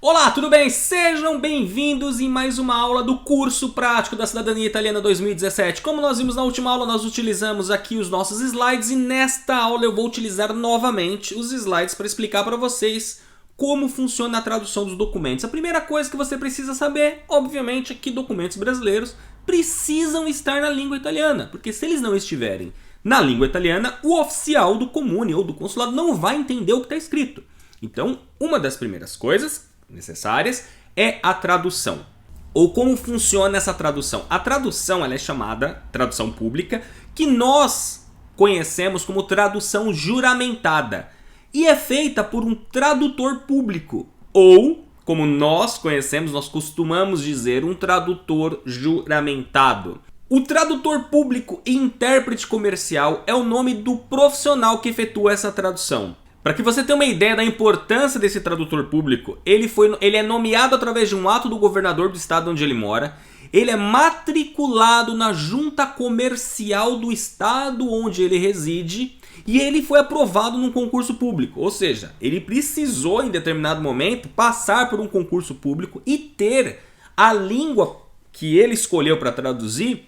Olá, tudo bem? Sejam bem-vindos em mais uma aula do curso prático da Cidadania Italiana 2017. Como nós vimos na última aula, nós utilizamos aqui os nossos slides e nesta aula eu vou utilizar novamente os slides para explicar para vocês como funciona a tradução dos documentos. A primeira coisa que você precisa saber, obviamente, é que documentos brasileiros precisam estar na língua italiana, porque se eles não estiverem na língua italiana, o oficial do comune ou do consulado não vai entender o que está escrito. Então, uma das primeiras coisas necessárias é a tradução. Ou como funciona essa tradução? A tradução ela é chamada tradução pública, que nós conhecemos como tradução juramentada e é feita por um tradutor público ou, como nós conhecemos, nós costumamos dizer, um tradutor juramentado. O tradutor público e intérprete comercial é o nome do profissional que efetua essa tradução. Para que você tenha uma ideia da importância desse tradutor público, ele é nomeado através de um ato do governador do estado onde ele mora, ele é matriculado na junta comercial do estado onde ele reside e ele foi aprovado num concurso público. Ou seja, ele precisou em determinado momento passar por um concurso público e ter a língua que ele escolheu para traduzir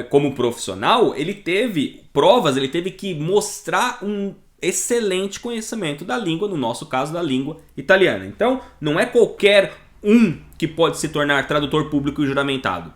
como profissional, ele teve provas, ele teve que mostrar um excelente conhecimento da língua, no nosso caso da língua italiana. Então, não é qualquer um que pode se tornar tradutor público e juramentado.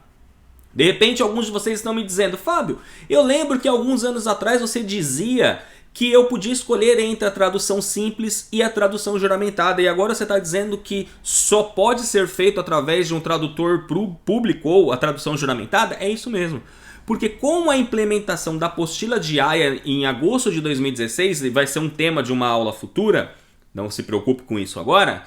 De repente, alguns de vocês estão me dizendo: Fábio, eu lembro que alguns anos atrás você dizia que eu podia escolher entre a tradução simples e a tradução juramentada, e agora você está dizendo que só pode ser feito através de um tradutor público ou a tradução juramentada? É isso mesmo. Porque com a implementação da apostila de Haia em agosto de 2016, e vai ser um tema de uma aula futura, não se preocupe com isso agora,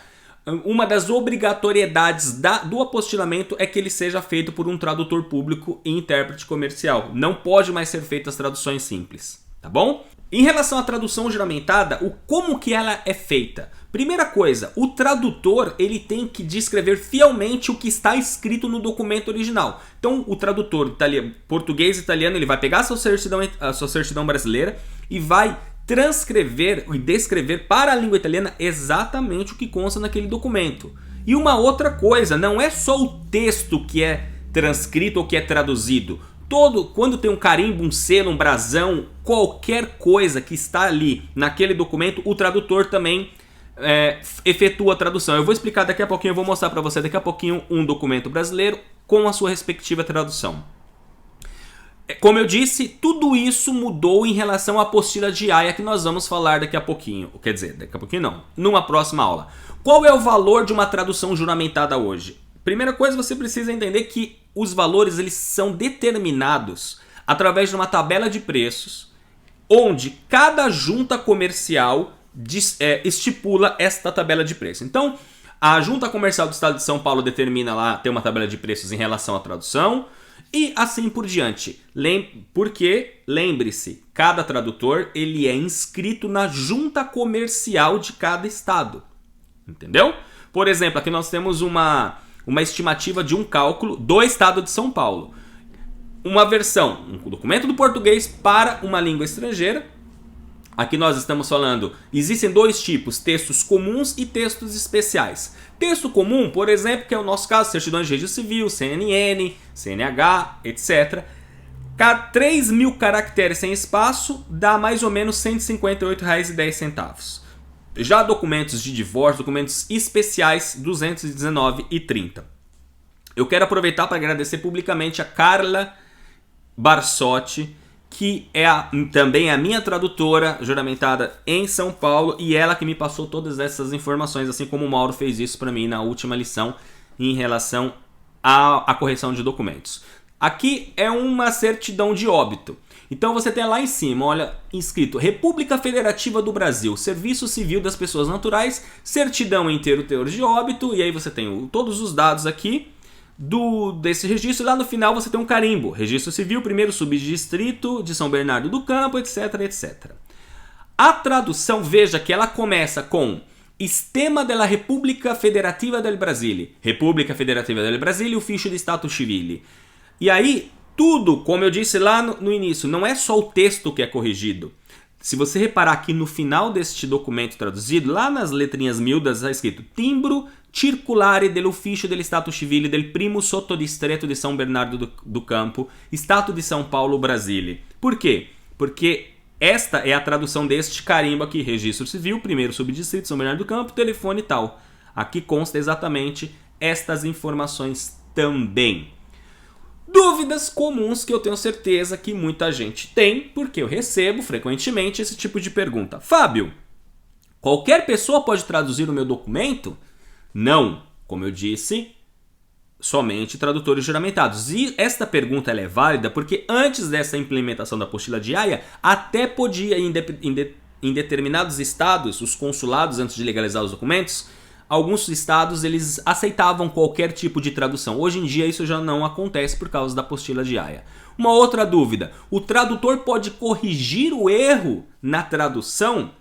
uma das obrigatoriedades do apostilamento é que ele seja feito por um tradutor público e intérprete comercial. Não pode mais ser feito as traduções simples, tá bom? Em relação à tradução juramentada, como que ela é feita? Primeira coisa, o tradutor ele tem que descrever fielmente o que está escrito no documento original. Então, o tradutor português e italiano ele vai pegar a sua certidão brasileira e vai transcrever e descrever para a língua italiana exatamente o que consta naquele documento. E uma outra coisa, não é só o texto que é transcrito ou que é traduzido. Quando tem um carimbo, um selo, um brasão, qualquer coisa que está ali naquele documento, o tradutor também efetua a tradução. Eu vou explicar daqui a pouquinho, eu vou mostrar para você daqui a pouquinho um documento brasileiro com a sua respectiva tradução. Como eu disse, tudo isso mudou em relação à apostila de Haia que nós vamos falar daqui a pouquinho. Quer dizer, daqui a pouquinho não, numa próxima aula. Qual é o valor de uma tradução juramentada hoje? Primeira coisa, você precisa entender que os valores eles são determinados através de uma tabela de preços, onde cada junta comercial estipula esta tabela de preço. Então, a junta comercial do estado de São Paulo determina lá, tem uma tabela de preços em relação à tradução e assim por diante. Porque, lembre-se, cada tradutor ele é inscrito na junta comercial de cada estado. Entendeu? Por exemplo, aqui nós temos uma estimativa de um cálculo do estado de São Paulo. Uma versão, um documento do português para uma língua estrangeira. Aqui nós estamos falando, existem dois tipos, textos comuns e textos especiais. Texto comum, por exemplo, que é o nosso caso, certidões de registro civil, CNN, CNH, etc. 3.000 caracteres sem espaço dá mais ou menos R$ 158,10. Já documentos de divórcio, documentos especiais, R$ 219,30. Eu quero aproveitar para agradecer publicamente a Carla Barsotti, que é também a minha tradutora juramentada em São Paulo e ela que me passou todas essas informações, assim como o Mauro fez isso para mim na última lição em relação à correção de documentos. Aqui é uma certidão de óbito. Então você tem lá em cima, olha, escrito República Federativa do Brasil, Serviço Civil das Pessoas Naturais, certidão inteiro teor de óbito, e aí você tem todos os dados aqui desse registro, e lá no final você tem um carimbo, Registro Civil, primeiro subdistrito de São Bernardo do Campo, etc, etc. A tradução, veja que ela começa com Sistema della Repubblica Federativa del Brasile, República Federativa del Brasile, Ufficio di Stato Civile. E aí, tudo, como eu disse lá no início, não é só o texto que é corrigido. Se você reparar aqui no final deste documento traduzido, lá nas letrinhas miúdas está escrito Timbro circolare dell'Ufficio dello Stato Civile del primo sottodistretto di São Bernardo do Campo, Estado de São Paulo, Brasília. Por quê? Porque esta é a tradução deste carimbo aqui, Registro Civil, primeiro subdistrito, São Bernardo do Campo, telefone e tal. Aqui consta exatamente estas informações também. Dúvidas comuns que eu tenho certeza que muita gente tem, porque eu recebo frequentemente esse tipo de pergunta. Fábio, qualquer pessoa pode traduzir o meu documento? Não, como eu disse, somente tradutores juramentados. E esta pergunta ela é válida porque antes dessa implementação da apostila de Haia, até podia, em determinados estados, os consulados, antes de legalizar os documentos, alguns estados eles aceitavam qualquer tipo de tradução. Hoje em dia isso já não acontece por causa da apostila de Haia. Uma outra dúvida, o tradutor pode corrigir o erro na tradução?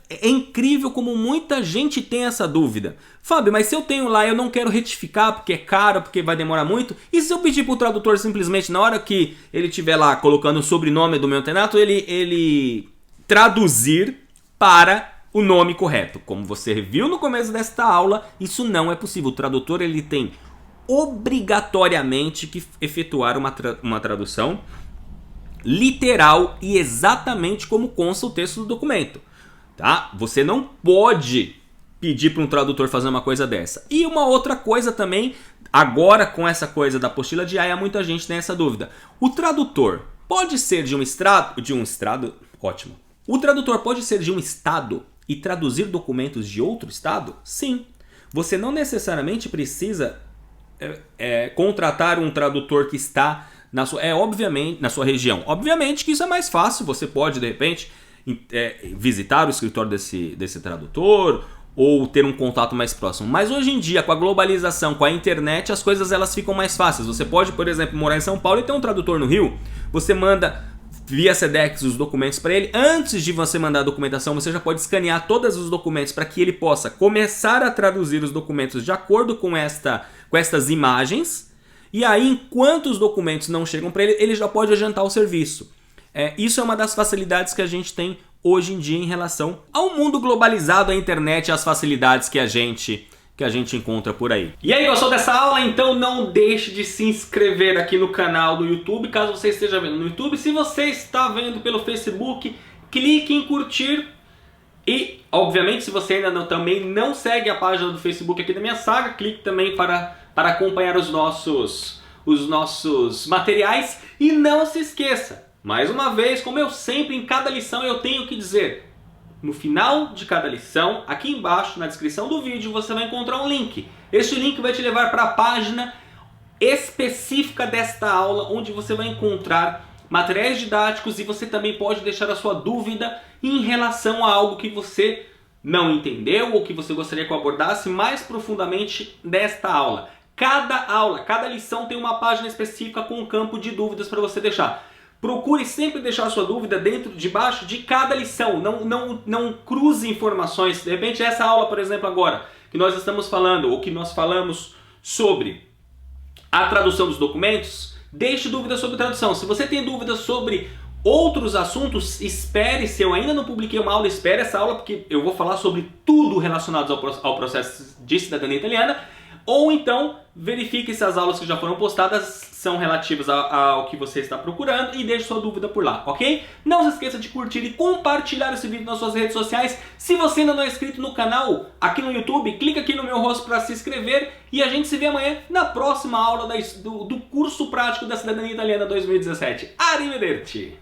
É incrível como muita gente tem essa dúvida. Fábio, mas se eu tenho lá, eu não quero retificar porque é caro, porque vai demorar muito. E se eu pedir para o tradutor simplesmente, na hora que ele estiver lá colocando o sobrenome do meu antenato, ele traduzir para o nome correto? Como você viu no começo desta aula, isso não é possível. O tradutor ele tem obrigatoriamente que efetuar uma tradução literal e exatamente como consta o texto do documento, tá? Você não pode pedir para um tradutor fazer uma coisa dessa. E uma outra coisa também, agora com essa coisa da apostila de Haia, muita gente tem essa dúvida. O tradutor pode ser de um estado, ótimo. O tradutor pode ser de um estado e traduzir documentos de outro estado? Sim. Você não necessariamente precisa contratar um tradutor que está obviamente, na sua região. Obviamente que isso é mais fácil, você pode de repente visitar o escritório desse tradutor ou ter um contato mais próximo. Mas hoje em dia, com a globalização, com a internet, as coisas elas ficam mais fáceis. Você pode, por exemplo, morar em São Paulo e ter um tradutor no Rio. Você manda via Sedex os documentos para ele. Antes de você mandar a documentação, você já pode escanear todos os documentos para que ele possa começar a traduzir os documentos de acordo com estas imagens. E aí, enquanto os documentos não chegam para ele, ele já pode adiantar o serviço. Isso é uma das facilidades que a gente tem hoje em dia em relação ao mundo globalizado, a internet e as facilidades que a gente encontra por aí. E aí, gostou dessa aula? Então não deixe de se inscrever aqui no canal do YouTube, caso você esteja vendo no YouTube. Se você está vendo pelo Facebook, clique em curtir. E, obviamente, se você ainda também não segue a página do Facebook aqui da minha saga, clique também para acompanhar os nossos materiais. E não se esqueça, mais uma vez, como eu sempre em cada lição eu tenho que dizer, no final de cada lição, aqui embaixo na descrição do vídeo, você vai encontrar um link. Este link vai te levar para a página específica desta aula, onde você vai encontrar materiais didáticos e você também pode deixar a sua dúvida em relação a algo que você não entendeu ou que você gostaria que eu abordasse mais profundamente nesta aula. Cada lição tem uma página específica com um campo de dúvidas para você deixar. Procure sempre deixar a sua dúvida debaixo de cada lição. Não cruze informações. De repente essa aula, por exemplo, agora, que nós estamos falando, ou que nós falamos sobre a tradução dos documentos, deixe dúvidas sobre tradução. Se você tem dúvidas sobre outros assuntos, espere. Se eu ainda não publiquei uma aula, espere essa aula, porque eu vou falar sobre tudo relacionado ao processo de cidadania italiana. Ou então, verifique se as aulas que já foram postadas são relativas ao que você está procurando e deixe sua dúvida por lá, ok? Não se esqueça de curtir e compartilhar esse vídeo nas suas redes sociais. Se você ainda não é inscrito no canal aqui no YouTube, clica aqui no meu rosto para se inscrever e a gente se vê amanhã na próxima aula do curso prático da Cidadania Italiana 2017. Arrivederci!